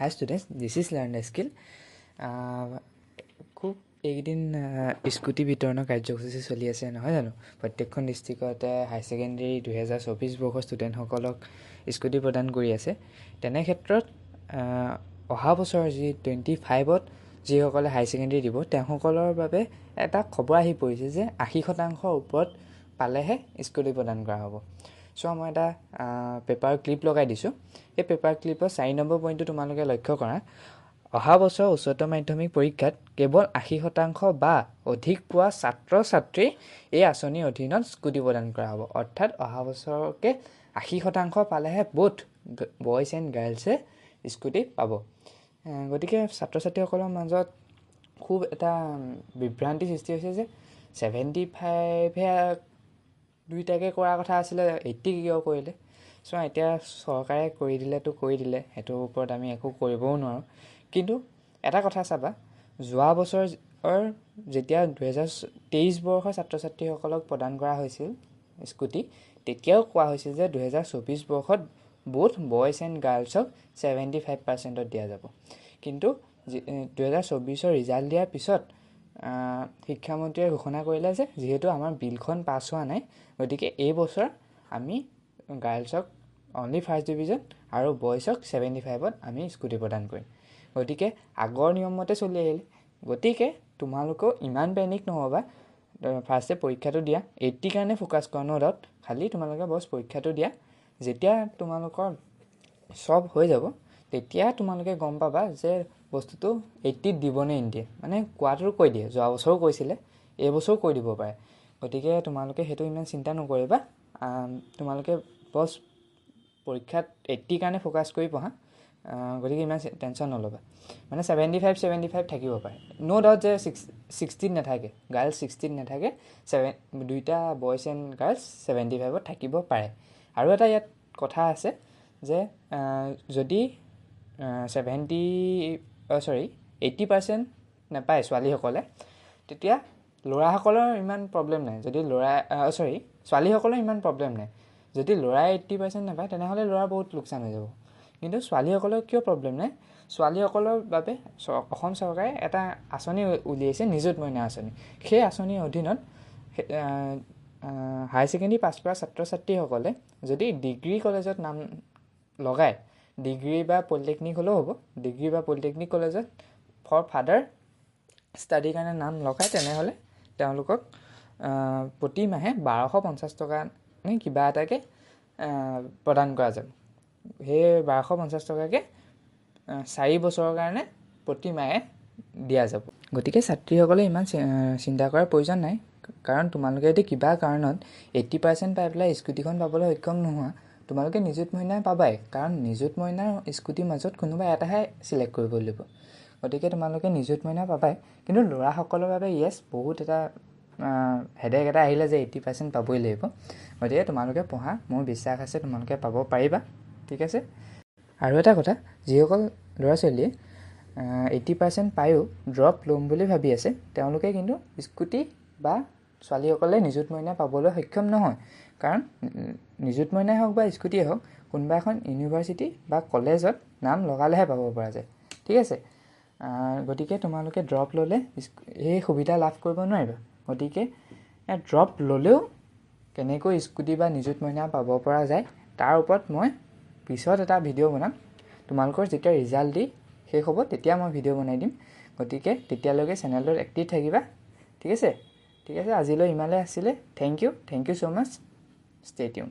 Hi students, this is Learn a Skill. খুব এইকেইদিন scooty বিতৰণৰ কাৰ্যসূচী চলি আছে নহয় জানো প্ৰত্যেকখন ডিষ্ট্ৰিক্টতে হাই ছেকেণ্ডেৰী 2024 বৰ্ষৰ ষ্টুডেণ্টসকলক স্কুটি প্ৰদান কৰি আছে তেনে ক্ষেত্ৰত অহা বছৰ যি 25ত যিসকলে হাই ছেকেণ্ডেৰী দিব তেওঁলোকৰ বাবে এটা খবৰ আহি পৰিছে যে 80% ওপৰত পালেহে স্কুটি প্ৰদান কৰা হ'ব সো মই এটা পেপাৰ ক্লিপ লগাই দিছোঁ এই পেপাৰ ক্লিপৰ 4 নম্বৰ পইণ্টটো তোমালোকে লক্ষ্য কৰা অহা বছৰ উচ্চতৰ মাধ্যমিক পৰীক্ষাত কেৱল 80% বা অধিক পোৱা ছাত্ৰ ছাত্ৰী এই আঁচনিৰ অধীনত স্কুটি প্ৰদান কৰা হ'ব অৰ্থাৎ অহা বছৰকে 80% পালেহে বোথ বয়জ এণ্ড গাৰ্লছে স্কুটি পাব গতিকে ছাত্ৰ ছাত্ৰীসকলৰ মাজত খুব এটা বিভ্ৰান্তি সৃষ্টি হৈছে যে 75 দুইটাকে কৰা কথা আছিলে 80 কিয় কৰিলে সো এতিয়া চৰকাৰে কৰি দিলে হেতুৰ ওপৰত আমি একো কৰিবও নোৱাৰো কিন্তু এটা কথা চাবা যোৱা বছৰ যেতিয়া 2023 বৰ্ষৰ ছাত্ৰ ছাত্ৰীসকলক প্ৰদান কৰা হৈছিল স্কুটি তেতিয়াও কোৱা হৈছিল যে 2024 বৰ্ষত both boys and girls-ক 75% দিয়া যাব কিন্তু 2024 ৰ ৰিজাল্ট দিয়াৰ পিছত শিক্ষামন্ত্ৰীয়ে ঘোষণা কৰিলে যে যেহেতু আমাৰ বিলখন পাছ হোৱা নাই গতিকে এই বছৰ আমি গাৰ্লছক অনলি ফাৰ্ষ্ট ডিভিজন আৰু বয়ছক 75ত আমি স্কুটি প্ৰদান কৰিম গতিকে আগৰ নিয়মমতে চলি আহিলে গতিকে তোমালোকেও ইমান পেনিক নহবা ফাৰ্ষ্টে পৰীক্ষাটো দিয়া 80 কাৰণে ফোকাস কৰা নডাউট খালি তোমালোকে বস পৰীক্ষাটো দিয়া যেতিয়া তোমালোকৰ সব হৈ যাব তেতিয়া তোমালোকে গম পাবা যে বস্তুটো 80 দিবনে নিদিয়ে মানে কোৱাটো কৈ দিয়ে যোৱা বছৰো কৈছিলে এই বছৰো কৈ দিব পাৰে গতিকে তোমালোকে হেতু ইমান চিন্তা নকৰিবা তোমালোকে বস পৰীক্ষাত 80 কাৰণে ফোকাস কৰি পঢ়া গতিকে ইমান টেনচন নলবা মানে 75 থাকিব পাৰে নো ডাউট যে 16 নাথাকে গাৰ্লছ 16 নাথাকে দুইটা বয়জ এণ্ড গাৰ্লছ 75ত থাকিব পাৰে আৰু এটা ইয়াত কথা আছে যে যদি 80% নাপায় ছোৱালীসকলে তেতিয়া ল'ৰাসকলৰ ইমান প্ৰবলেম নাই যদি ছোৱালীসকলৰ ইমান প্ৰবলেম নাই যদি ল'ৰাই 80% নাপায় তেনেহ'লে ল'ৰা বহুত লোকচান হৈ যাব কিন্তু ছোৱালীসকলৰ কিয় প্ৰবলেম নাই ছোৱালীসকলৰ বাবে অসম চৰকাৰে এটা আঁচনি উলিয়াইছে নিযুত মইনা আঁচনি সেই আঁচনিৰ অধীনত হাই ছেকেণ্ডেৰী পাছ কৰা ছাত্ৰ ছাত্ৰীসকলে যদি ডিগ্ৰী কলেজত নাম লগায় ডিগ্ৰী বা পলিটেকনিক হ'লেও হ'ব ডিগ্ৰী বা পলিটেকনিক কলেজত ফৰ ফাদাৰ ষ্টাডিৰ কাৰণে নাম লগায় তেনেহ'লে তেওঁলোকক প্ৰতি মাহে 1250 টকা নে কিবা এটাকে প্ৰদান কৰা যাব সেই 1250 টকাকে 4 বছৰৰ কাৰণে প্ৰতি মাহে দিয়া যাব গতিকে ছাত্ৰীসকলে ইমান চিন্তা কৰাৰ প্ৰয়োজন নাই কাৰণ তোমালোকে যদি কিবা কাৰণত 80% পাই পেলাই স্কুটিখন পাবলৈ সক্ষম নোহোৱা তোমালোকে নিযুত মইনা পাবাই কাৰণ নিযুত মইনাৰ স্কুটিৰ মাজত কোনোবা এটাহে সিলেক্ট কৰিব লাগিব গতিকে তোমালোকে নিযুত মইনা পাবাই কিন্তু ল'ৰাসকলৰ বাবে ইয়েছ বহুত এটা হেডেক এটা আহিলে যে 80% পাবই লাগিব গতিকে তোমালোকে পঢ়া মোৰ বিশ্বাস আছে তোমালোকে পাব পাৰিবা ঠিক আছে আৰু এটা কথা যিসকল ল'ৰা ছোৱালীয়ে 80% পায়ো ড্ৰপ ল'ম বুলি ভাবি আছে তেওঁলোকে কিন্তু স্কুটি বা ছোৱালীসকলে নিযুত মইনা পাবলৈ সক্ষম নহয় কাৰণ নিযুত মইনাই হওক বা স্কুটিয়ে হওক কোনোবা এখন ইউনিভাৰ্চিটি বা কলেজত নাম লগালেহে পাব পৰা যায় ঠিক আছে গতিকে তোমালোকে ড্ৰপ ল'লে এই সুবিধা লাভ কৰিব নোৱাৰিবা গতিকে ড্ৰপ ল'লেও কেনেকৈ স্কুটি বা নিযুত মইনা পাব পৰা যায় তাৰ ওপৰত মই পিছত এটা ভিডিঅ' বনাম তোমালোকৰ যেতিয়া ৰিজাল্ট দি শেষ হ'ব তেতিয়া মই ভিডিঅ' বনাই দিম গতিকে তেতিয়ালৈকে চেনেলটোত এক্টিভ থাকিবা ঠিক আছে আজিলৈ ইমানে আছিলে thank you so' much stay tune